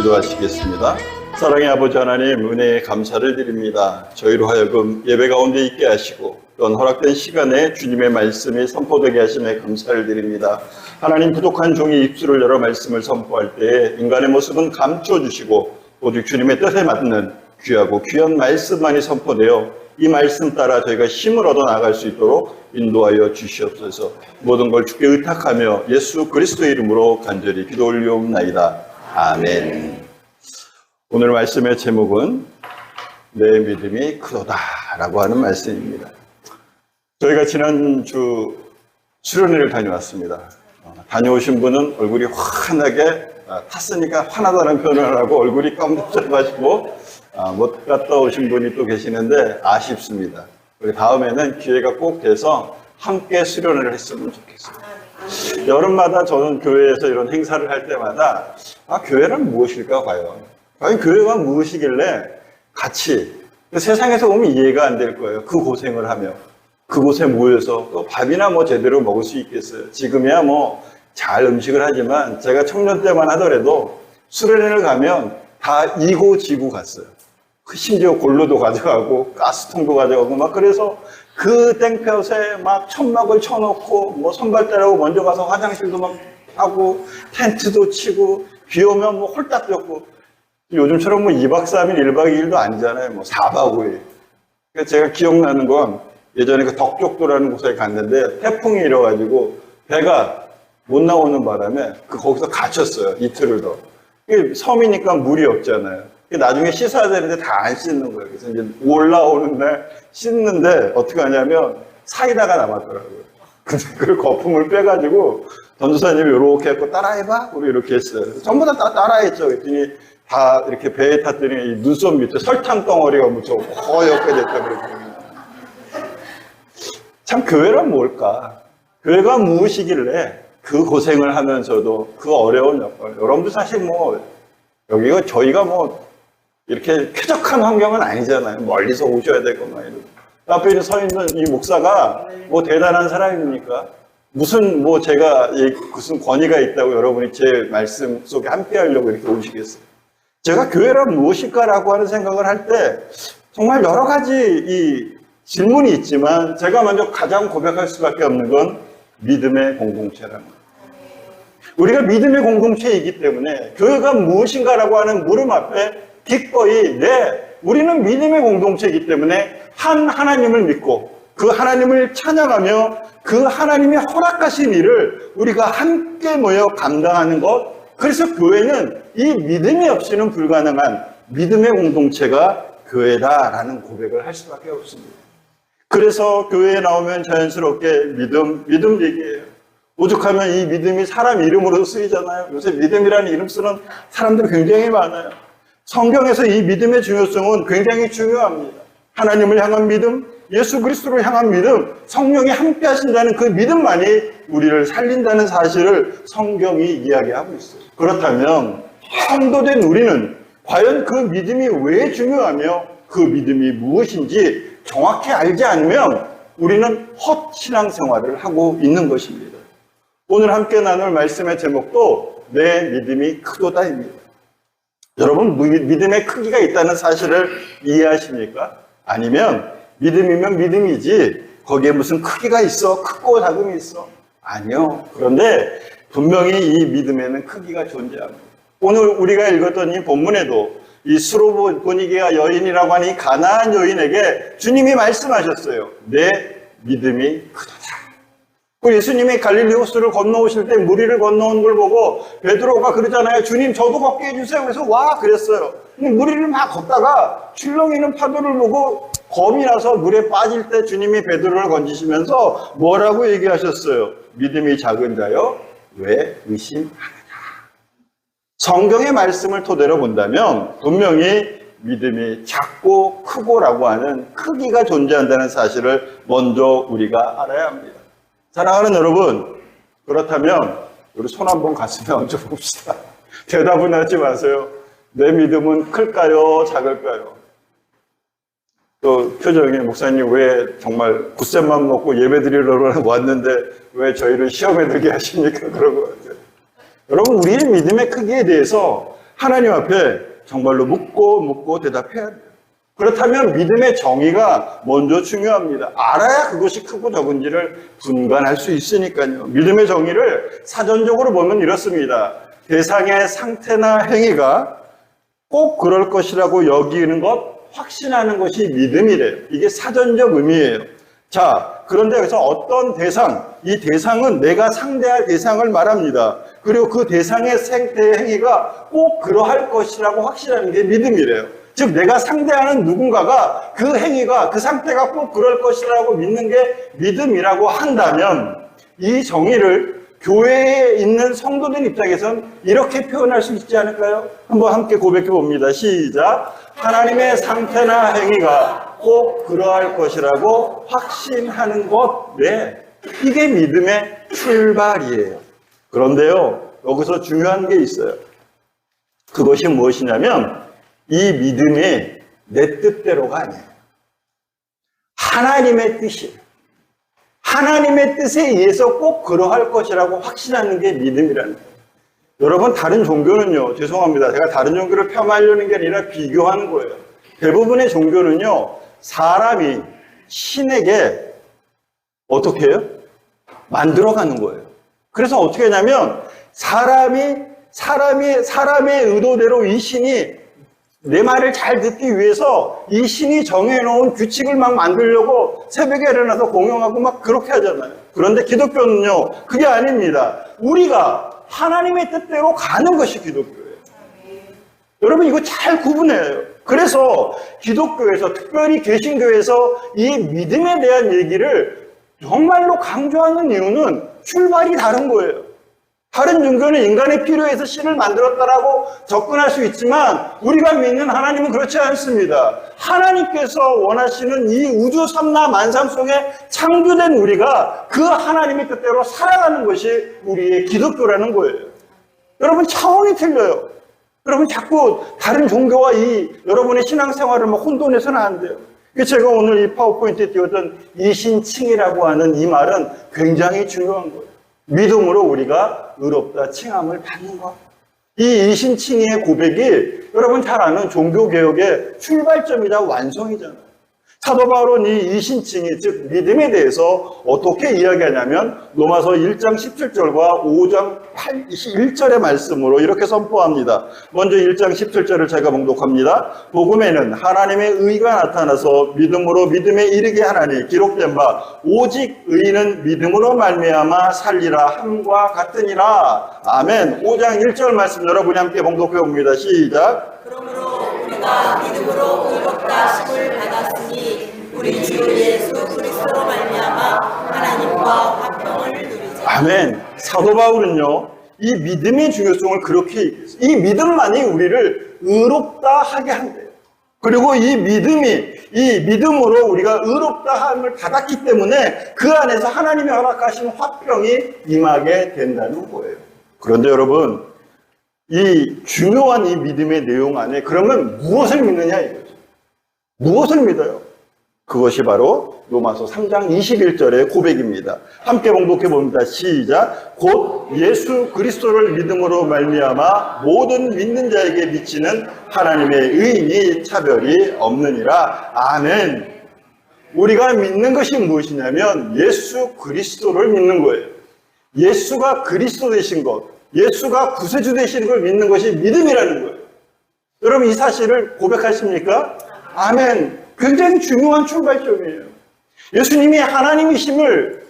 기도하시겠습니다. 사랑의 아버지 하나님, 은혜에 감사를 드립니다. 저희로 하여금 예배 가운데 있게 하시고 또한 허락된 시간에 주님의 말씀이 선포되게 하심에 감사를 드립니다. 하나님, 부족한 종이 입술을 열어 말씀을 선포할 때에 인간의 모습은 감춰주시고 오직 주님의 뜻에 맞는 귀하고 귀한 말씀만이 선포되어 이 말씀 따라 저희가 힘을 얻어 나갈 수 있도록 인도하여 주시옵소서. 모든 걸 주께 의탁하며 예수 그리스도의 이름으로 간절히 기도 올리옵나이다. 아멘. 오늘 말씀의 제목은 내 믿음이 크도다라고 하는 말씀입니다. 저희가 지난주 수련회를 다녀왔습니다. 다녀오신 분은 얼굴이 환하게 탔으니까 화나다는 표현을 하고 얼굴이 깜짝해가지고 못 갔다 오신 분이 또 계시는데 아쉽습니다. 우리 다음에는 기회가 꼭 돼서 함께 수련회를 했으면 좋겠어요. 여름마다 저는 교회에서 이런 행사를 할 때마다 교회란 무엇일까 과연 교회가 무엇이길래 같이 세상에서 보면 이해가 안 될 거예요. 그 고생을 하며 그곳에 모여서 또 밥이나 제대로 먹을 수 있겠어요. 지금이야 잘 음식을 하지만 제가 청년 때만 하더라도 수련회를 가면 다 이고 지고 갔어요. 심지어 골로도 가져가고 가스통도 가져가고 그래서 그 땡볕에 천막을 쳐놓고 선발대라고 먼저 가서 화장실도 하고 텐트도 치고 비 오면 홀딱 젖고 요즘처럼 2박 3일 1박 2일도 아니잖아요. 4박 5일. 그러니까 제가 기억나는 건 예전에 그 덕족도라는 곳에 갔는데 태풍이 일어가지고 배가 못 나오는 바람에 거기서 갇혔어요. 이틀을 더. 섬이니까 물이 없잖아요. 나중에 씻어야 되는데 다 안 씻는 거예요. 그래서 이제 올라오는 날 씻는데 어떻게 하냐면 사이다가 남았더라고요. 근데 그 거품을 빼가지고 전도사님이 이렇게 했고 따라해봐? 우리 이렇게 했어요. 전부 다 따라했죠. 그랬더니 다 이렇게 배에 탔더니 이 눈썹 밑에 설탕 덩어리가 묻혀 허옇게 됐다 그랬거든요. 참 교회란 뭘까? 교회가 무엇이길래 그 고생을 하면서도 그 어려운 역할. 여러분도 사실 여기가 저희가 이렇게 쾌적한 환경은 아니잖아요. 멀리서 오셔야 되고 이러고. 앞에 서 있는 이 목사가 대단한 사람입니까? 무슨 제가 무슨 권위가 있다고 여러분이 제 말씀 속에 함께 하려고 이렇게 오시겠어요? 제가 교회란 무엇일까라고 하는 생각을 할 때 정말 여러 가지 이 질문이 있지만 제가 먼저 가장 고백할 수밖에 없는 건 믿음의 공동체라는 거예요. 우리가 믿음의 공동체이기 때문에 교회가 무엇인가라고 하는 물음 앞에 기꺼이 우리는 믿음의 공동체이기 때문에 한 하나님을 믿고 그 하나님을 찬양하며 그 하나님이 허락하신 일을 우리가 함께 모여 감당하는 것. 그래서 교회는 이 믿음이 없이는 불가능한 믿음의 공동체가 교회다라는 고백을 할 수밖에 없습니다. 그래서 교회에 나오면 자연스럽게 믿음 얘기예요. 오죽하면 이 믿음이 사람 이름으로 쓰이잖아요. 요새 믿음이라는 이름 쓰는 사람들이 굉장히 많아요. 성경에서 이 믿음의 중요성은 굉장히 중요합니다. 하나님을 향한 믿음, 예수 그리스도를 향한 믿음, 성령이 함께 하신다는 그 믿음만이 우리를 살린다는 사실을 성경이 이야기하고 있어요. 그렇다면 성도된 우리는 과연 그 믿음이 왜 중요하며 그 믿음이 무엇인지 정확히 알지 않으면 우리는 헛 신앙생활을 하고 있는 것입니다. 오늘 함께 나눌 말씀의 제목도 내 믿음이 크도다입니다. 여러분, 믿음의 크기가 있다는 사실을 이해하십니까? 아니면 믿음이면 믿음이지 거기에 무슨 크기가 있어? 크고 작음이 있어? 아니요. 그런데 분명히 이 믿음에는 크기가 존재합니다. 오늘 우리가 읽었던 이 본문에도 이 수로보니게가 여인이라고 하는 이 가나안 여인에게 주님이 말씀하셨어요. 내 믿음이 크도다. 예수님이 갈릴리 호수를 건너오실 때 무리를 건너온 걸 보고 베드로가 그러잖아요. 주님, 저도 걷게 해주세요. 그래서 와 그랬어요. 근데 무리를 막 걷다가 출렁이는 파도를 보고 겁이 나서 물에 빠질 때 주님이 베드로를 건지시면서 뭐라고 얘기하셨어요? 믿음이 작은 자여 왜 의심하느냐. 성경의 말씀을 토대로 본다면 분명히 믿음이 작고 크고라고 하는 크기가 존재한다는 사실을 먼저 우리가 알아야 합니다. 사랑하는 여러분, 그렇다면 우리 손 한번 가슴에 얹어봅시다. 대답은 하지 마세요. 내 믿음은 클까요? 작을까요? 또 표정이 목사님 왜 정말 굳센맘 먹고 예배 드리러 왔는데 왜 저희를 시험에 들게 하십니까? 그러고 여러분, 우리의 믿음의 크기에 대해서 하나님 앞에 정말로 묻고 대답해야 돼요. 그렇다면 믿음의 정의가 먼저 중요합니다. 알아야 그것이 크고 적은지를 분간할 수 있으니까요. 믿음의 정의를 사전적으로 보면 이렇습니다. 대상의 상태나 행위가 꼭 그럴 것이라고 여기는 것, 확신하는 것이 믿음이래요. 이게 사전적 의미예요. 자, 그런데 여기서 어떤 대상, 이 대상은 내가 상대할 대상을 말합니다. 그리고 그 대상의 상태의 행위가 꼭 그러할 것이라고 확신하는 게 믿음이래요. 즉 내가 상대하는 누군가가 그 행위가, 그 상태가 꼭 그럴 것이라고 믿는 게 믿음이라고 한다면 이 정의를 교회에 있는 성도들 입장에선 이렇게 표현할 수 있지 않을까요? 한번 함께 고백해 봅니다. 시작. 하나님의 상태나 행위가 꼭 그러할 것이라고 확신하는 것. 네. 이게 믿음의 출발이에요. 그런데요, 여기서 중요한 게 있어요. 그것이 무엇이냐면 이 믿음이 내 뜻대로가 아니에요. 하나님의 뜻이에요. 하나님의 뜻에 의해서 꼭 그러할 것이라고 확신하는 게 믿음이라는 거예요. 여러분, 다른 종교는요, 죄송합니다. 제가 다른 종교를 폄하하려는 게 아니라 비교하는 거예요. 대부분의 종교는요, 사람이 신에게 어떻게 해요? 만들어가는 거예요. 그래서 어떻게 하냐면 사람의 의도대로 이 신이 내 말을 잘 듣기 위해서 이 신이 정해놓은 규칙을 막 만들려고 새벽에 일어나서 공용하고 막 그렇게 하잖아요. 그런데 기독교는요, 그게 아닙니다. 우리가 하나님의 뜻대로 가는 것이 기독교예요. 여러분, 이거 잘 구분해야 해요. 그래서 기독교에서, 특별히 개신교에서 이 믿음에 대한 얘기를 정말로 강조하는 이유는 출발이 다른 거예요. 다른 종교는 인간의 필요에서 신을 만들었다라고 접근할 수 있지만 우리가 믿는 하나님은 그렇지 않습니다. 하나님께서 원하시는 이 우주 삼라 만상 속에 창조된 우리가 그 하나님의 뜻대로 살아가는 것이 우리의 기독교라는 거예요. 여러분, 차원이 틀려요. 여러분, 자꾸 다른 종교와 여러분의 신앙생활을 막 혼돈해서는 안 돼요. 제가 오늘 이 파워포인트에 띄웠던 이신칭이라고 하는 이 말은 굉장히 중요한 거예요. 믿음으로 우리가 의롭다 칭함을 받는 것. 이 이신칭의의 고백이 여러분 잘 아는 종교개혁의 출발점이자 완성이잖아요. 사도 바울은 이 이신칭의, 즉 믿음에 대해서 어떻게 이야기하냐면 로마서 1장 17절과 5장 1절의 말씀으로 이렇게 선포합니다. 먼저 1장 17절을 제가 봉독합니다. 복음에는 하나님의 의가 나타나서 믿음으로 믿음에 이르게 하나니 기록된 바 오직 의인은 믿음으로 말미암아 살리라 함과 같으니라. 아멘. 5장 1절 말씀 여러분이 함께 봉독해 봅니다. 시작. 그러므로 우리가 믿음으로 의롭다 하심을 받았으니 우리 주 예수 그리스도로 말미암아 하나님과 화평을 누리자. 아멘. 사도 바울은요, 이 믿음의 중요성을 그렇게 얘기했어요. 이 믿음만이 우리를 의롭다 하게 한대요. 그리고 이 믿음으로 우리가 의롭다 함을 받았기 때문에 그 안에서 하나님이 허락하신 화평이 임하게 된다는 거예요. 그런데 여러분, 이 중요한 이 믿음의 내용 안에 그러면 무엇을 믿느냐 이거죠. 무엇을 믿어요? 그것이 바로 로마서 3장 21절의 고백입니다. 함께 봉독해 봅니다. 시작. 곧 예수 그리스도를 믿음으로 말미암아 모든 믿는 자에게 미치는 하나님의 의인이 차별이 없느니라. 아멘. 우리가 믿는 것이 무엇이냐면 예수 그리스도를 믿는 거예요. 예수가 그리스도 되신 것, 예수가 구세주 되시는 걸 믿는 것이 믿음이라는 거예요. 여러분, 이 사실을 고백하십니까? 아멘. 굉장히 중요한 출발점이에요. 예수님이 하나님이심을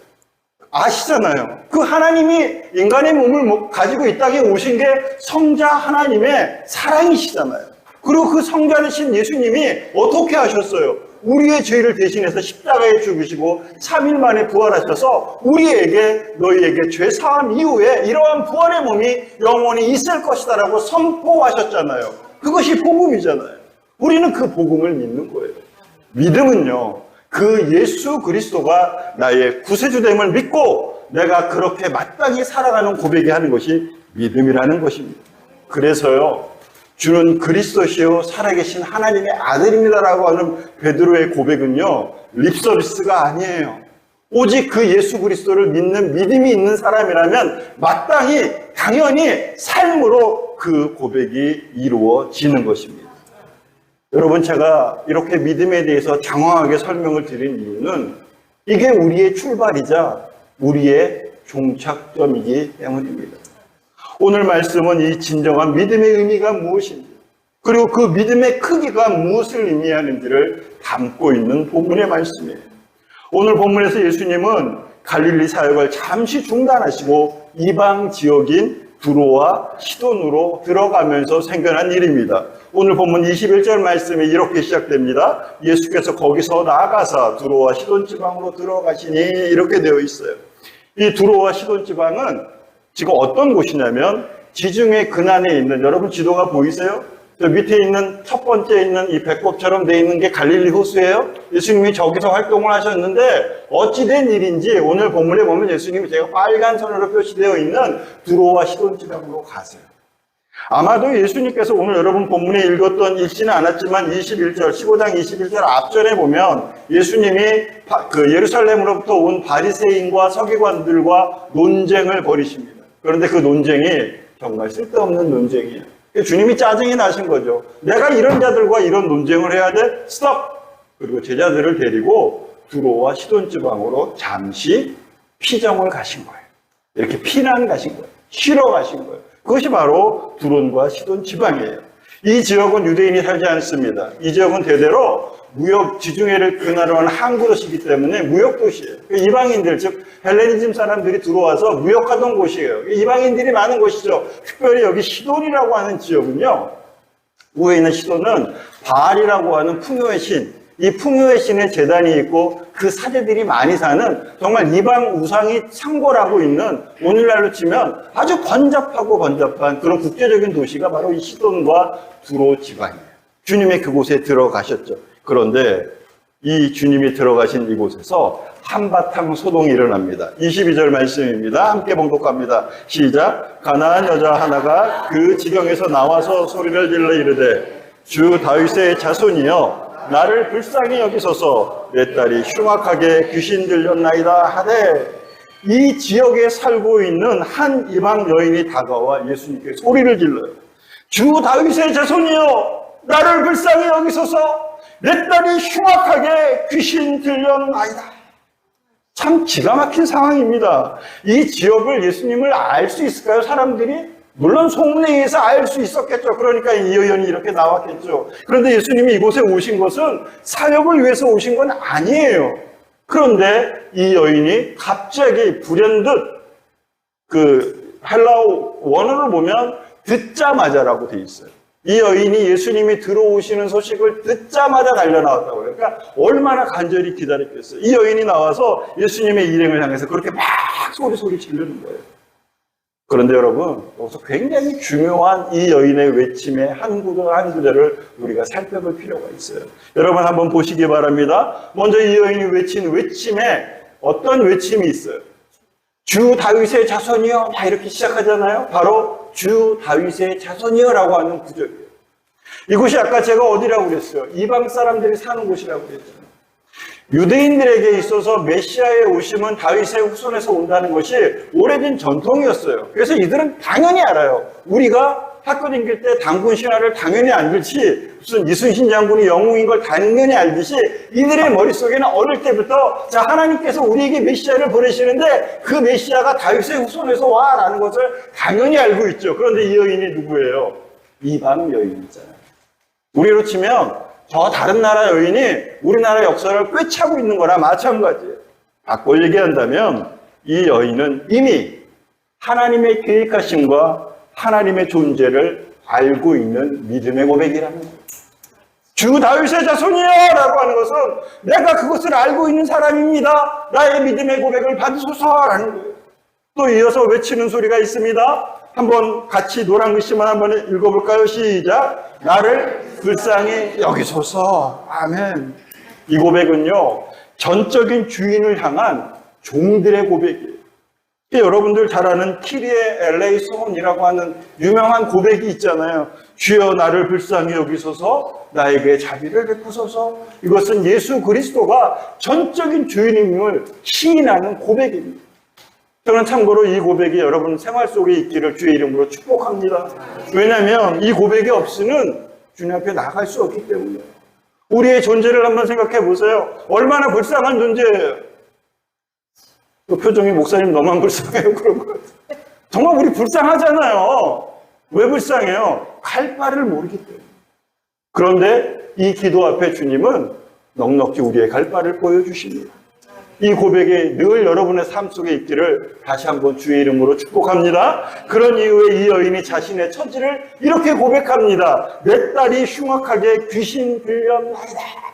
아시잖아요. 그 하나님이 인간의 몸을 가지고 이 땅에 오신 게 성자 하나님의 사랑이시잖아요. 그리고 그 성자 되신 예수님이 어떻게 하셨어요? 우리의 죄를 대신해서 십자가에 죽으시고 3일 만에 부활하셔서 우리에게, 너희에게 죄 사함 이후에 이러한 부활의 몸이 영원히 있을 것이다라고 선포하셨잖아요. 그것이 복음이잖아요. 우리는 그 복음을 믿는 거예요. 믿음은요, 그 예수 그리스도가 나의 구세주됨을 믿고 내가 그렇게 마땅히 살아가는 고백이 하는 것이 믿음이라는 것입니다. 그래서요, 주는 그리스도시요 살아계신 하나님의 아들입니다라고 하는 베드로의 고백은요, 립서비스가 아니에요. 오직 그 예수 그리스도를 믿는 믿음이 있는 사람이라면 마땅히 당연히 삶으로 그 고백이 이루어지는 것입니다. 여러분, 제가 이렇게 믿음에 대해서 장황하게 설명을 드린 이유는 이게 우리의 출발이자 우리의 종착점이기 때문입니다. 오늘 말씀은 이 진정한 믿음의 의미가 무엇인지, 그리고 그 믿음의 크기가 무엇을 의미하는지를 담고 있는 본문의 말씀이에요. 오늘 본문에서 예수님은 갈릴리 사역을 잠시 중단하시고 이방 지역인 두로와 시돈으로 들어가면서 생겨난 일입니다. 오늘 본문 21절 말씀이 이렇게 시작됩니다. 예수께서 거기서 나아가사 두로와 시돈 지방으로 들어가시니, 이렇게 되어 있어요. 이 두로와 시돈 지방은 지금 어떤 곳이냐면 지중해 근안에 있는, 여러분 지도가 보이세요? 저 밑에 있는 첫 번째 있는 이 배꼽처럼 되어 있는 게 갈릴리 호수예요. 예수님이 저기서 활동을 하셨는데 어찌된 일인지 오늘 본문에 보면 예수님이 제가 빨간 선으로 표시되어 있는 두로와 시돈 지방으로 가세요. 아마도 예수님께서 오늘 여러분 본문에 읽었던 읽지는 않았지만 21절, 15장 21절 앞전에 보면 예수님이 그 예루살렘으로부터 온 바리새인과 서기관들과 논쟁을 벌이십니다. 그런데 그 논쟁이 정말 쓸데없는 논쟁이에요. 주님이 짜증이 나신 거죠. 내가 이런 자들과 이런 논쟁을 해야 돼? 스톱! 그리고 제자들을 데리고 두로와 시돈 지방으로 잠시 피정을 가신 거예요. 이렇게 피난 가신 거예요. 쉬러 가신 거예요. 그것이 바로 두론과 시돈 지방이에요. 이 지역은 유대인이 살지 않습니다. 이 지역은 대대로 무역 지중해를 근원으로 하는 항구도시이기 때문에 무역도시예요. 이방인들, 즉 헬레니즘 사람들이 들어와서 무역하던 곳이에요. 이방인들이 많은 곳이죠. 특별히 여기 시돈이라고 하는 지역은요, 위에 있는 시돈은 바알이라고 하는 풍요의 신, 이 풍요의 신의 제단이 있고 그 사제들이 많이 사는 정말 이방 우상이 상골하고 있는, 오늘날로 치면 아주 번잡한 그런 국제적인 도시가 바로 이 시돈과 두로 지방이에요. 주님이 그곳에 들어가셨죠. 그런데 이 주님이 들어가신 이곳에서 한바탕 소동이 일어납니다. 22절 말씀입니다. 함께 봉독합니다. 시작. 가나안 여자 하나가 그 지경에서 나와서 소리를 질러 이르되, 주 다윗의 자손이여 나를 불쌍히 여기소서, 내 딸이 흉악하게 귀신 들렸나이다 하되, 이 지역에 살고 있는 한 이방 여인이 다가와 예수님께 소리를 질러요. 주 다윗의 자손이여 나를 불쌍히 여기소서, 내 딸이 흉악하게 귀신 들렸나이다. 참 기가 막힌 상황입니다. 이 지역을 예수님을 알 수 있을까요, 사람들이? 물론 속내에서 알 수 있었겠죠. 그러니까 이 여인이 이렇게 나왔겠죠. 그런데 예수님이 이곳에 오신 것은 사역을 위해서 오신 건 아니에요. 그런데 이 여인이 갑자기 불현듯, 그 헬라어 원어를 보면 듣자마자라고 돼 있어요. 이 여인이 예수님이 들어오시는 소식을 듣자마자 달려나왔다고 해요. 그러니까 얼마나 간절히 기다렸겠어요. 이 여인이 나와서 예수님의 일행을 향해서 그렇게 막 소리 지르는 거예요. 그런데 여러분, 여기서 굉장히 중요한 이 여인의 외침의 한 구절을 우리가 살펴볼 필요가 있어요. 여러분 한번 보시기 바랍니다. 먼저 이 여인이 외친 외침에 어떤 외침이 있어요? 주 다윗의 자손이여, 다 이렇게 시작하잖아요. 바로 주 다윗의 자손이여라고 하는 구절이에요. 이곳이 아까 제가 어디라고 그랬어요? 이방 사람들이 사는 곳이라고 그랬잖아요. 유대인들에게 있어서 메시아의 오심은 다윗의 후손에서 온다는 것이 오래된 전통이었어요. 그래서 이들은 당연히 알아요. 우리가 학교 다닐 때 단군 신화를 당연히 알듯이, 무슨 이순신 장군이 영웅인 걸 당연히 알듯이, 이들의 머릿속에는 어릴 때부터 자, 하나님께서 우리에게 메시아를 보내시는데 그 메시아가 다윗의 후손에서 와 라는 것을 당연히 알고 있죠. 그런데 이 여인이 누구예요? 이방 여인이잖아요. 우리로 치면 저 다른 나라 여인이 우리나라 역사를 꿰차고 있는 거나 마찬가지예요. 바꿔 얘기한다면 이 여인은 이미 하나님의 계획하심과 하나님의 존재를 알고 있는 믿음의 고백이라는 거예요. 주 다윗의 자손이여 라고 하는 것은 내가 그것을 알고 있는 사람입니다. 나의 믿음의 고백을 받으소서라는 거예요. 또 이어서 외치는 소리가 있습니다. 한번 같이 노란 글씨만 한번 읽어볼까요? 시작. 나를 불쌍히 여기소서. 아멘. 이 고백은요, 전적인 주인을 향한 종들의 고백이에요. 여러분들 잘 아는 키리에 엘레이손이라고 하는 유명한 고백이 있잖아요. 주여 나를 불쌍히 여기소서, 나에게 자비를 베푸소서. 이것은 예수 그리스도가 전적인 주인임을 시인하는 고백입니다. 저는 참고로 이 고백이 여러분 생활 속에 있기를 주의 이름으로 축복합니다. 왜냐하면 이 고백이 없이는 주님 앞에 나갈 수 없기 때문에. 우리의 존재를 한번 생각해 보세요. 얼마나 불쌍한 존재예요. 그 표정이 목사님 너만 불쌍해요 그런 것 같아요. 정말 우리 불쌍하잖아요. 왜 불쌍해요? 갈 바를 모르기 때문에. 그런데 이 기도 앞에 주님은 넉넉히 우리의 갈 바를 보여주십니다. 이 고백이 늘 여러분의 삶 속에 있기를 다시 한번 주의 이름으로 축복합니다. 그런 이후에 이 여인이 자신의 처지를 이렇게 고백합니다. 내 딸이 흉악하게 귀신 들렸나이다.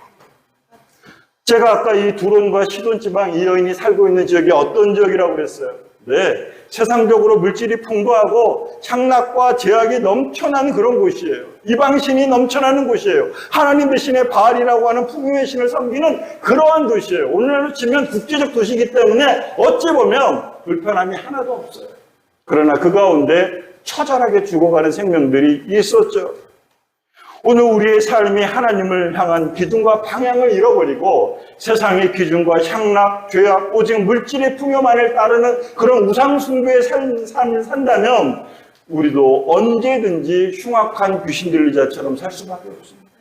제가 아까 이 두론과 시돈 지방 이 여인이 살고 있는 지역이 어떤 지역이라고 그랬어요? 네, 세상적으로 물질이 풍부하고 착락과 제약이 넘쳐나는 그런 곳이에요. 이방신이 넘쳐나는 곳이에요. 하나님 대신에 바알이라고 하는 풍요의 신을 섬기는 그러한 도시예요. 오늘날로 치면 국제적 도시이기 때문에 어찌 보면 불편함이 하나도 없어요. 그러나 그 가운데 처절하게 죽어가는 생명들이 있었죠. 오늘 우리의 삶이 하나님을 향한 기준과 방향을 잃어버리고 세상의 기준과 향락, 죄악, 오직 물질의 풍요만을 따르는 그런 우상숭배의 삶을 산다면 우리도 언제든지 흉악한 귀신 들리자처럼 살 수밖에 없습니다.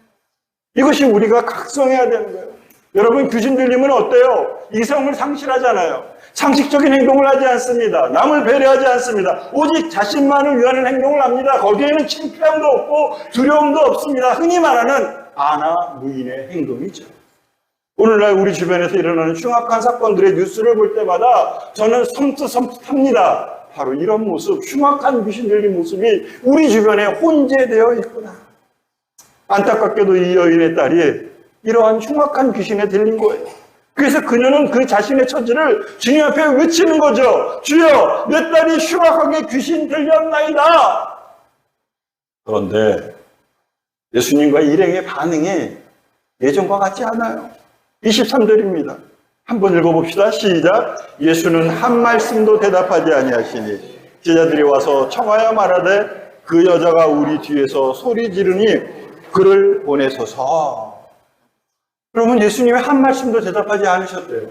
이것이 우리가 각성해야 되는 거예요. 여러분, 귀신 들리면 어때요? 이성을 상실하잖아요. 상식적인 행동을 하지 않습니다. 남을 배려하지 않습니다. 오직 자신만을 위하는 행동을 합니다. 거기에는 창피함도 없고 두려움도 없습니다. 흔히 말하는 아나 무인의 행동이죠. 오늘날 우리 주변에서 일어나는 흉악한 사건들의 뉴스를 볼 때마다 저는 섬뜩합니다. 바로 이런 모습, 흉악한 귀신 들린 모습이 우리 주변에 혼재되어 있구나. 안타깝게도 이 여인의 딸이 이러한 흉악한 귀신에 들린 거예요. 그래서 그녀는 그 자신의 처지를 주님 앞에 외치는 거죠. 주여, 내 딸이 흉악하게 귀신 들렸나이다. 그런데 예수님과 일행의 반응이 예전과 같지 않아요. 23절입니다. 한번 읽어봅시다. 시작. 예수는 한 말씀도 대답하지 아니하시니 제자들이 와서 청하여 말하되 그 여자가 우리 뒤에서 소리 지르니 그를 보내소서. 그러면 예수님이 한 말씀도 대답하지 않으셨대요.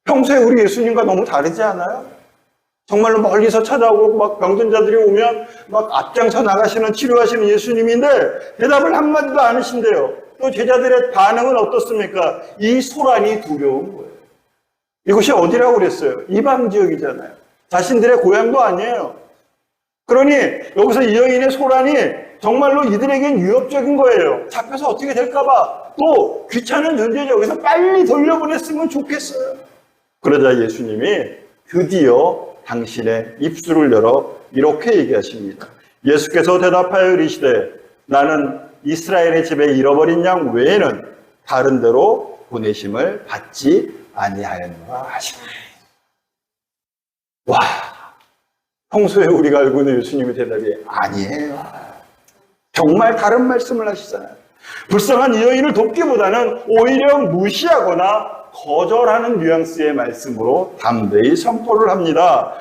평소에 우리 예수님과 너무 다르지 않아요? 정말로 멀리서 찾아오고 막 병든자들이 오면 막 앞장서 나가시는 치료하시는 예수님인데 대답을 한마디도 안 하신대요. 또 제자들의 반응은 어떻습니까? 이 소란이 두려운 거예요. 이곳이 어디라고 그랬어요? 이방 지역이잖아요. 자신들의 고향도 아니에요. 그러니 여기서 이 여인의 소란이 정말로 이들에겐 위협적인 거예요. 잡혀서 어떻게 될까봐. 또 귀찮은 존재죠. 여기서 빨리 돌려보냈으면 좋겠어요. 그러자 예수님이 드디어 당신의 입술을 열어 이렇게 얘기하십니다. 예수께서 대답하여 이르시되 나는 이스라엘의 집에 잃어버린 양 외에는 다른 데로 보내심을 받지 아니하였노라 하시네. 와, 평소에 우리가 알고 있는 예수님의 대답이 아니에요. 정말 다른 말씀을 하시잖아요. 불쌍한 이 여인을 돕기보다는 오히려 무시하거나 거절하는 뉘앙스의 말씀으로 담대히 선포를 합니다.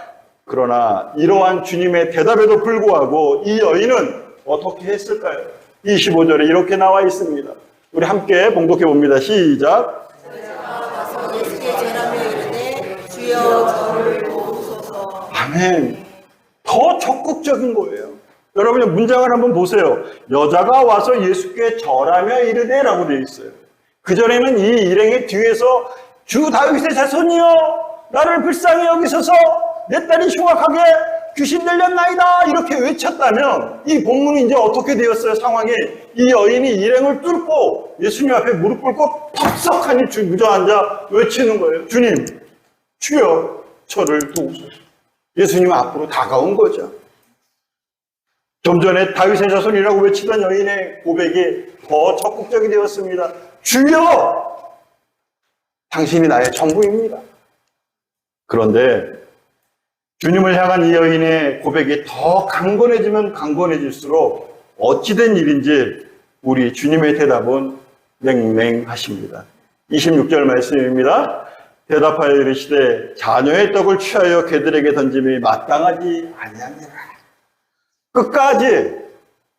그러나 이러한 주님의 대답에도 불구하고 이 여인은 어떻게 했을까요? 25절에 이렇게 나와 있습니다. 우리 함께 봉독해 봅니다. 시작. 가서 예수께 전하며 이르되 주여 저를 도우소서. 아멘. 더 적극적인 거예요. 여러분이 문장을 한번 보세요. 여자가 와서 예수께 절하며 이르되 라고 되어 있어요. 그전에는 이 일행의 뒤에서 주 다윗의 자손이여 나를 불쌍히 여기소서 내 딸이 흉악하게 귀신 들렸나이다 이렇게 외쳤다면 이 본문이 이제 어떻게 되었어요? 상황이 이 여인이 일행을 뚫고 예수님 앞에 무릎 꿇고 덥석하니 주저앉아 외치는 거예요. 주님, 주여 저를 도우소서. 예수님 앞으로 다가온 거죠. 좀 전에 다윗의 자손이라고 외치던 여인의 고백이 더 적극적이 되었습니다. 주여! 당신이 나의 전부입니다. 그런데 주님을 향한 이 여인의 고백이 더 강건해지면 강건해질수록 어찌된 일인지 우리 주님의 대답은 냉랭하십니다. 26절 말씀입니다. 대답하여 이르시되 자녀의 떡을 취하여 개들에게 던짐이 마땅하지 아니하니라.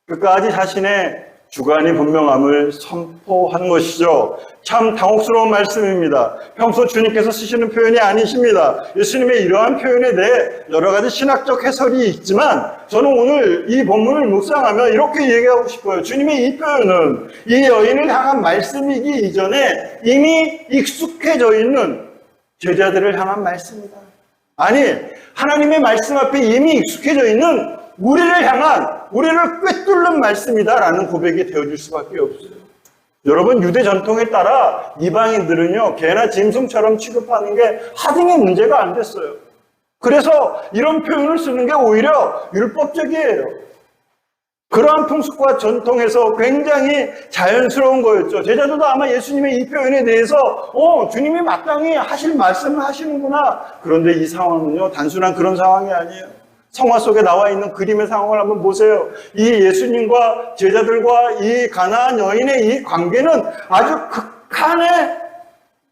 끝까지 자신의 주관이 분명함을 선포한 것이죠. 참 당혹스러운 말씀입니다. 평소 주님께서 쓰시는 표현이 아니십니다. 예수님의 이러한 표현에 대해 여러 가지 신학적 해설이 있지만 저는 오늘 이 본문을 묵상하며 이렇게 얘기하고 싶어요. 주님의 이 표현은 이 여인을 향한 말씀이기 이전에 이미 익숙해져 있는 제자들을 향한 말씀이다. 아니, 하나님의 말씀 앞에 이미 익숙해져 있는 우리를 향한, 우리를 꿰뚫는 말씀이다라는 고백이 되어줄 수밖에 없어요. 여러분, 유대 전통에 따라 이방인들은요, 개나 짐승처럼 취급하는 게 하등의 문제가 안 됐어요. 그래서 이런 표현을 쓰는 게 오히려 율법적이에요. 그러한 풍습과 전통에서 굉장히 자연스러운 거였죠. 제자들도 아마 예수님의 이 표현에 대해서 주님이 마땅히 하실 말씀을 하시는구나. 그런데 이 상황은요, 단순한 그런 상황이 아니에요. 성화 속에 나와 있는 그림의 상황을 한번 보세요. 이 예수님과 제자들과 이 가나안 여인의 이 관계는 아주 극한의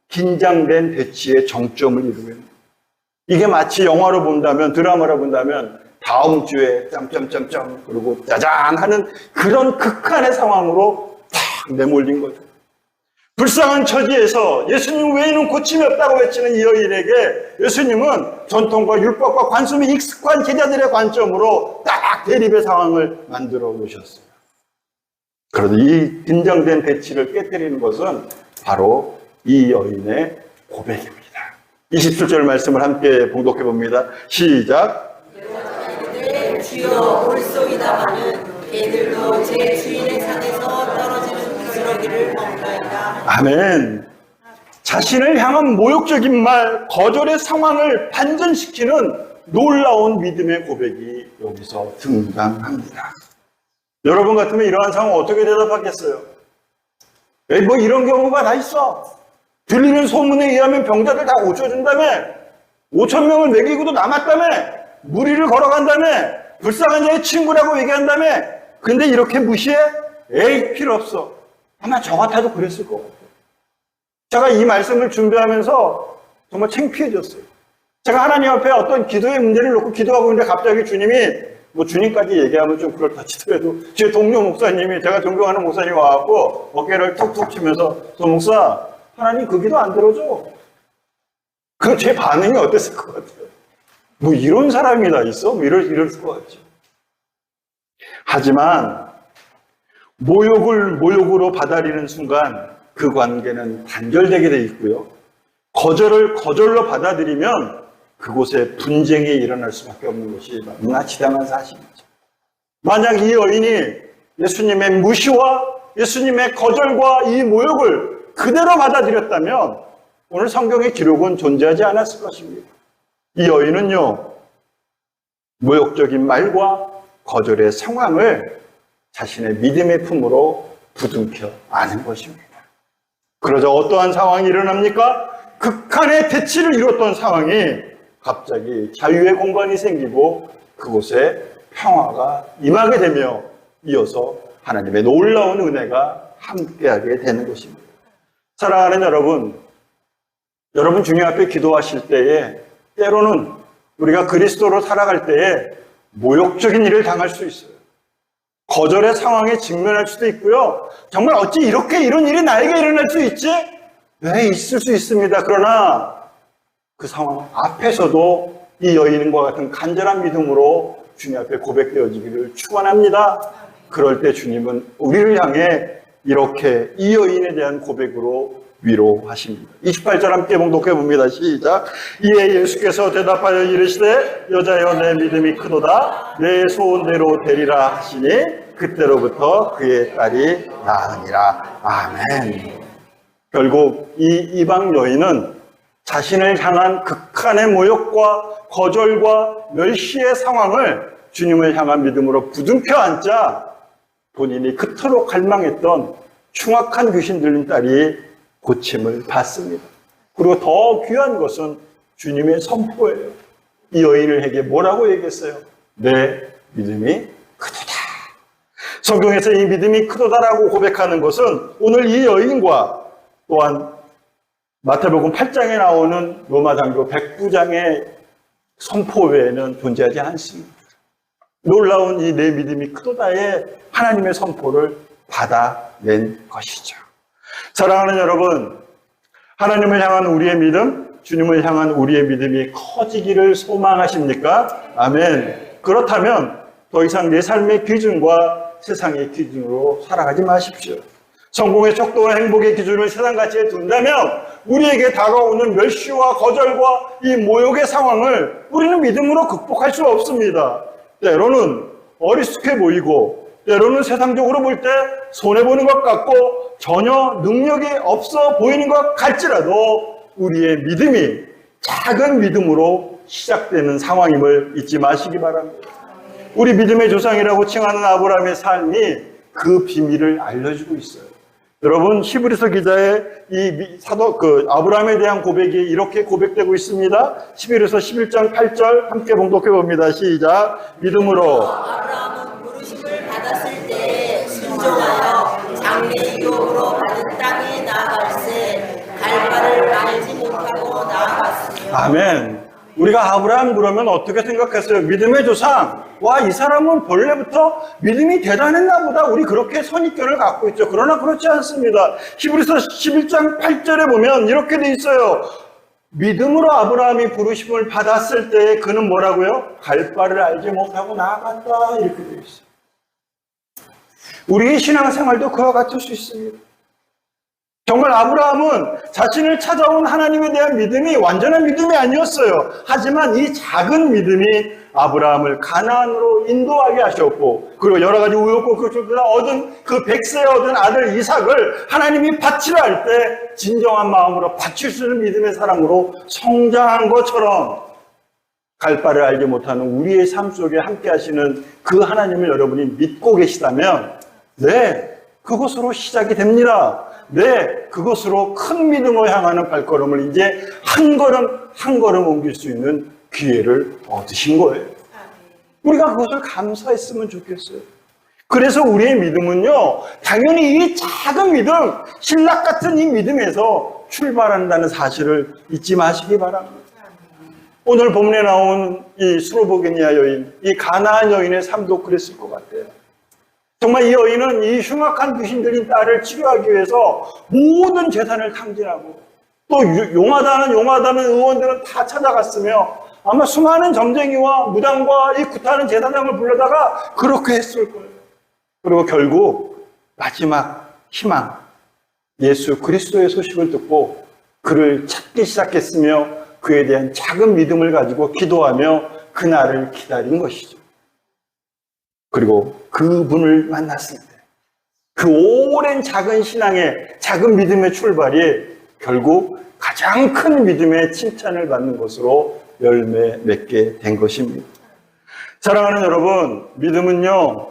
긴장된 대치의 정점을 이루고 있는, 이게 마치 영화로 본다면, 드라마로 본다면 다음 주에 점점점점 그리고 짜잔 하는 그런 극한의 상황으로 탁 내몰린 거죠. 불쌍한 처지에서 예수님 외에는 고침이 없다고 외치는 이 여인에게 예수님은 전통과 율법과 관습이 익숙한 제자들의 관점으로 딱 대립의 상황을 만들어 놓으셨어요. 그런데 이 긴장된 대치를 깨뜨리는 것은 바로 이 여인의 고백입니다. 27절 말씀을 함께 봉독해 봅니다. 시작. 주여 올소이다마는 개들도 제 주인의 산에서 떨어지는 부스러기를 먹나이다. 아멘. 자신을 향한 모욕적인 말, 거절의 상황을 반전시키는 놀라운 믿음의 고백이 여기서 등장합니다. 여러분 같으면 이러한 상황 어떻게 대답하겠어요? 에이, 뭐 이런 경우가 다 있어. 들리는 소문에 의하면 병자들 다 고쳐준다며, 5,000명을 먹이고도 남았다며, 무리를 걸어간다며, 불쌍한 자의 친구라고 얘기한다며, 근데 이렇게 무시해? 에이, 필요 없어. 아마 저 같아도 그랬을 것 같아요. 제가 이 말씀을 준비하면서 정말 창피해졌어요. 제가 하나님 앞에 어떤 기도의 문제를 놓고 기도하고 있는데 갑자기 주님이, 뭐 주님까지 얘기하면 좀 그렇다 치더라도 제 동료 목사님이, 제가 존경하는 목사님이 와갖고 어깨를 툭툭 치면서 저 목사, 하나님 그 기도 안 들어줘. 그 제 반응이 어땠을 것 같아요? 뭐 이런 사람이 다 있어? 뭐 이랬을 것 같죠. 하지만 모욕을 모욕으로 받아들이는 순간 그 관계는 단절되게 돼 있고요. 거절을 거절로 받아들이면 그곳에 분쟁이 일어날 수밖에 없는 것이 너무나 지당한 사실이죠. 만약 이 여인이 예수님의 무시와 예수님의 거절과 이 모욕을 그대로 받아들였다면 오늘 성경의 기록은 존재하지 않았을 것입니다. 이 여인은요, 모욕적인 말과 거절의 상황을 자신의 믿음의 품으로 부둥켜 안은 것입니다. 그러자 어떠한 상황이 일어납니까? 극한의 대치를 이뤘던 상황이 갑자기 자유의 공간이 생기고 그곳에 평화가 임하게 되며 이어서 하나님의 놀라운 은혜가 함께하게 되는 것입니다. 사랑하는 여러분 주님 앞에 기도하실 때에 때로는 우리가 그리스도로 살아갈 때에 모욕적인 일을 당할 수 있어요. 거절의 상황에 직면할 수도 있고요. 정말 어찌 이렇게 이런 일이 나에게 일어날 수 있지? 네, 있을 수 있습니다. 그러나 그 상황 앞에서도 이 여인과 같은 간절한 믿음으로 주님 앞에 고백되어지기를 축원합니다. 그럴 때 주님은 우리를 향해 이렇게 이 여인에 대한 고백으로 위로하십니다. 28절 함께 봉독해 봅니다. 시작. 이에 예수께서 대답하여 이르시되 여자여 내 믿음이 크도다 내 소원대로 되리라 하시니 그때로부터 그의 딸이 나으니라. 아멘. 결국 이 이방 여인은 자신을 향한 극한의 모욕과 거절과 멸시의 상황을 주님을 향한 믿음으로 부둥켜 안자 본인이 그토록 갈망했던 흉악한 귀신 들린 딸이 고침을 받습니다. 그리고 더 귀한 것은 주님의 선포예요. 이 여인에게 뭐라고 얘기했어요? 내 믿음이 크도다. 성경에서 이 믿음이 크도다라고 고백하는 것은 오늘 이 여인과 또한 마태복음 8장에 나오는 로마 장교 109장의 선포 외에는 존재하지 않습니다. 놀라운 이 내 믿음이 크도다의 하나님의 선포를 받아낸 것이죠. 사랑하는 여러분, 하나님을 향한 우리의 믿음, 주님을 향한 우리의 믿음이 커지기를 소망하십니까? 아멘. 그렇다면 더 이상 내 삶의 기준과 세상의 기준으로 살아가지 마십시오. 성공의 척도와 행복의 기준을 세상 가치에 둔다면 우리에게 다가오는 멸시와 거절과 이 모욕의 상황을 우리는 믿음으로 극복할 수 없습니다. 때로는 어리숙해 보이고 때로는 세상적으로 볼 때 손해보는 것 같고 전혀 능력이 없어 보이는 것 같지라도 우리의 믿음이 작은 믿음으로 시작되는 상황임을 잊지 마시기 바랍니다. 우리 믿음의 조상이라고 칭하는 아브라함의 삶이 그 비밀을 알려주고 있어요. 여러분, 히브리서 기자의 이 아브라함에 대한 고백이 이렇게 고백되고 있습니다. 히브리서 11장 8절 함께 봉독해 봅니다. 시작. 믿음으로 아브라함은 부르심을 받았을 때 순종하여 장래 유업으로 받은 땅에 나아갈새 갈 바를 알지 못하고 나아갔으며. 아멘. 우리가 아브라함 그러면 어떻게 생각했어요? 믿음의 조상. 와, 이 사람은 본래부터 믿음이 대단했나 보다. 우리 그렇게 선입견을 갖고 있죠. 그러나 그렇지 않습니다. 히브리서 11장 8절에 보면 이렇게 돼 있어요. 믿음으로 아브라함이 부르심을 받았을 때 그는 뭐라고요? 갈 바를 알지 못하고 나아갔다. 이렇게 돼 있어요. 우리의 신앙생활도 그와 같을 수 있습니다. 정말 아브라함은 자신을 찾아온 하나님에 대한 믿음이 완전한 믿음이 아니었어요. 하지만 이 작은 믿음이 아브라함을 가나안으로 인도하게 하셨고, 그리고 여러 가지 우여곡절 끝에 얻은 그 100세에 얻은 아들 이삭을 하나님이 바치라 할 때 진정한 마음으로 바칠 수 있는 믿음의 사람으로 성장한 것처럼 갈 바를 알지 못하는 우리의 삶 속에 함께 하시는 그 하나님을 여러분이 믿고 계시다면, 네, 그것으로 시작이 됩니다. 네, 그것으로 큰 믿음을 향하는 발걸음을 이제 한 걸음 한 걸음 옮길 수 있는 기회를 얻으신 거예요. 우리가 그것을 감사했으면 좋겠어요. 그래서 우리의 믿음은요, 당연히 이 작은 믿음, 신락 같은 이 믿음에서 출발한다는 사실을 잊지 마시기 바랍니다. 오늘 본문에 나온 이 스로보게니아 여인, 이 가나안 여인의 삶도 그랬을 것 같아요. 정말 이 여인은 이 흉악한 귀신 들린 딸을 치료하기 위해서 모든 재산을 탕진하고 또 용하다는 의원들은 다 찾아갔으며 아마 수많은 점쟁이와 무당과 이 구타하는 제사장을 불러다가 그렇게 했을 거예요. 그리고 결국 마지막 희망, 예수 그리스도의 소식을 듣고 그를 찾기 시작했으며 그에 대한 작은 믿음을 가지고 기도하며 그날을 기다린 것이죠. 그리고 그분을 만났을 때 그 오랜 작은 신앙의 작은 믿음의 출발이 결국 가장 큰 믿음의 칭찬을 받는 것으로 열매 맺게 된 것입니다. 사랑하는 여러분, 믿음은요,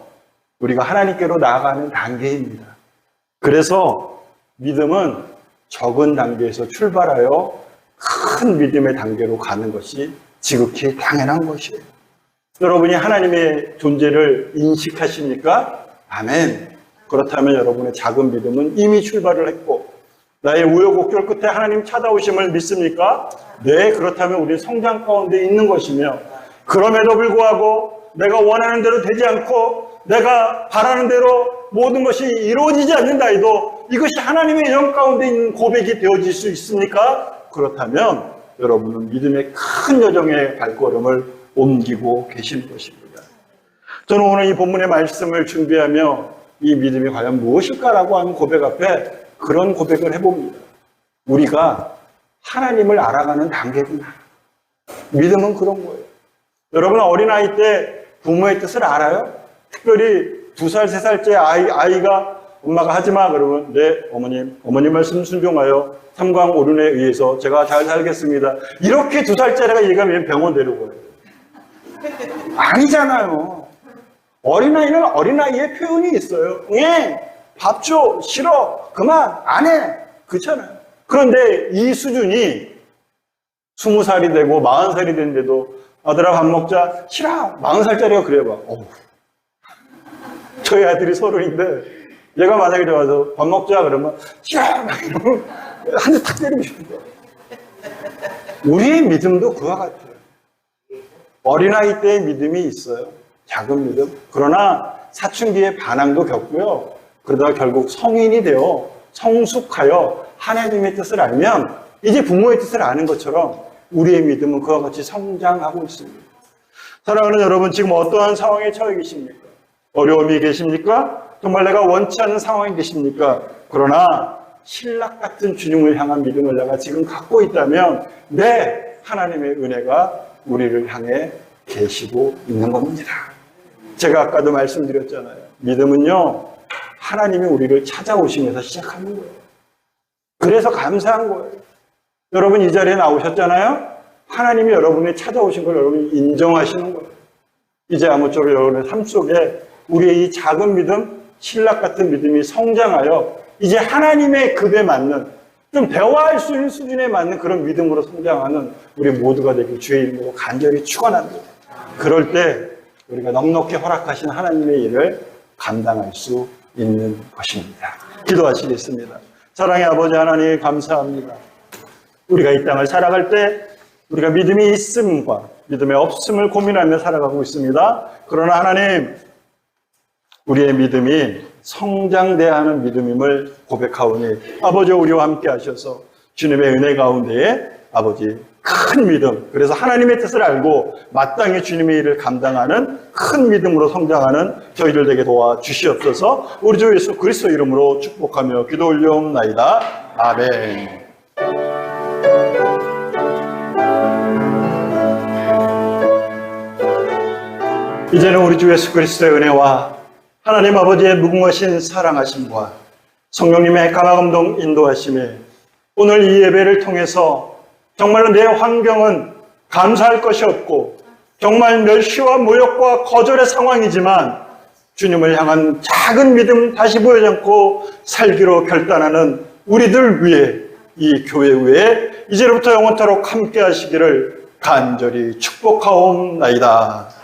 우리가 하나님께로 나아가는 단계입니다. 그래서 믿음은 적은 단계에서 출발하여 큰 믿음의 단계로 가는 것이 지극히 당연한 것이에요. 여러분이 하나님의 존재를 인식하십니까? 아멘. 그렇다면 여러분의 작은 믿음은 이미 출발을 했고 나의 우여곡절 끝에 하나님 찾아오심을 믿습니까? 네, 그렇다면 우리는 성장 가운데 있는 것이며 그럼에도 불구하고 내가 원하는 대로 되지 않고 내가 바라는 대로 모든 것이 이루어지지 않는다 해도 이것이 하나님의 영 가운데 있는 고백이 되어질 수 있습니까? 그렇다면 여러분은 믿음의 큰 여정의 발걸음을 옮기고 계신 것입니다. 저는 오늘 이 본문의 말씀을 준비하며 이 믿음이 과연 무엇일까라고 하는 고백 앞에 그런 고백을 해봅니다. 우리가 하나님을 알아가는 단계구나. 믿음은 그런 거예요. 여러분 어린아이 때 부모의 뜻을 알아요? 특별히 2살, 3살째 아이가 엄마가 하지마 그러면 네 어머님 말씀 순종하여 삼광오륜에 의해서 제가 잘 살겠습니다. 이렇게 2살짜리가 얘기하면 병원 데려가요. 아니잖아요. 어린아이는 어린아이의 표현이 있어요. 밥 줘, 싫어, 그만, 안 해. 그렇잖아요. 그런데 이 수준이 20살이 되고 40살이 됐는데도 아들아 밥 먹자, 싫어. 40살짜리가 그래봐. 저희 아들이 30인데 얘가 만약에 들어와서 밥 먹자 그러면 싫어. 한 대 탁 때리고 싶은데. 우리의 믿음도 그와 같아요. 어린아이 때의 믿음이 있어요. 작은 믿음. 그러나 사춘기의 반항도 겪고요. 그러다가 결국 성인이 되어 성숙하여 하나님의 뜻을 알면 이제 부모의 뜻을 아는 것처럼 우리의 믿음은 그와 같이 성장하고 있습니다. 사랑하는 여러분, 지금 어떠한 상황에 처해 계십니까? 어려움이 계십니까? 정말 내가 원치 않는 상황이 계십니까? 그러나 신락 같은 주님을 향한 믿음을 내가 지금 갖고 있다면 하나님의 은혜가 우리를 향해 계시고 있는 겁니다. 제가 아까도 말씀드렸잖아요. 믿음은요, 하나님이 우리를 찾아오시면서 시작하는 거예요. 그래서 감사한 거예요. 여러분 이 자리에 나오셨잖아요. 하나님이 여러분이 찾아오신 걸 여러분이 인정하시는 거예요. 이제 아무쪼록 여러분의 삶 속에 우리의 이 작은 믿음, 신락 같은 믿음이 성장하여 이제 하나님의 급에 맞는, 좀 대화할 수 있는 수준에 맞는 그런 믿음으로 성장하는 우리 모두가 되길 주의 이름으로 간절히 축원합니다. 그럴 때 우리가 넉넉히 허락하신 하나님의 일을 감당할 수 있는 것입니다. 기도하시겠습니다. 사랑의 아버지 하나님, 감사합니다. 우리가 이 땅을 살아갈 때 우리가 믿음이 있음과 믿음이 없음을 고민하며 살아가고 있습니다. 그러나 하나님, 우리의 믿음이 성장돼야 하는 믿음임을 고백하오니 아버지, 우리와 함께 하셔서 주님의 은혜 가운데에 아버지 큰 믿음, 그래서 하나님의 뜻을 알고 마땅히 주님의 일을 감당하는 큰 믿음으로 성장하는 저희들 되게 도와주시옵소서. 우리 주 예수 그리스도 이름으로 축복하며 기도 올려옵나이다. 아멘. 이제는 우리 주 예수 그리스도의 은혜와 하나님 아버지의 무궁하신 사랑하심과 성령님의 감화감동 인도하심이 오늘 이 예배를 통해서 정말로 내 환경은 감사할 것이 없고 정말 멸시와 모욕과 거절의 상황이지만 주님을 향한 작은 믿음 다시 보여지 않고 살기로 결단하는 우리들 위해 이 교회 위에 이제로부터 영원토록 함께 하시기를 간절히 축복하옵나이다.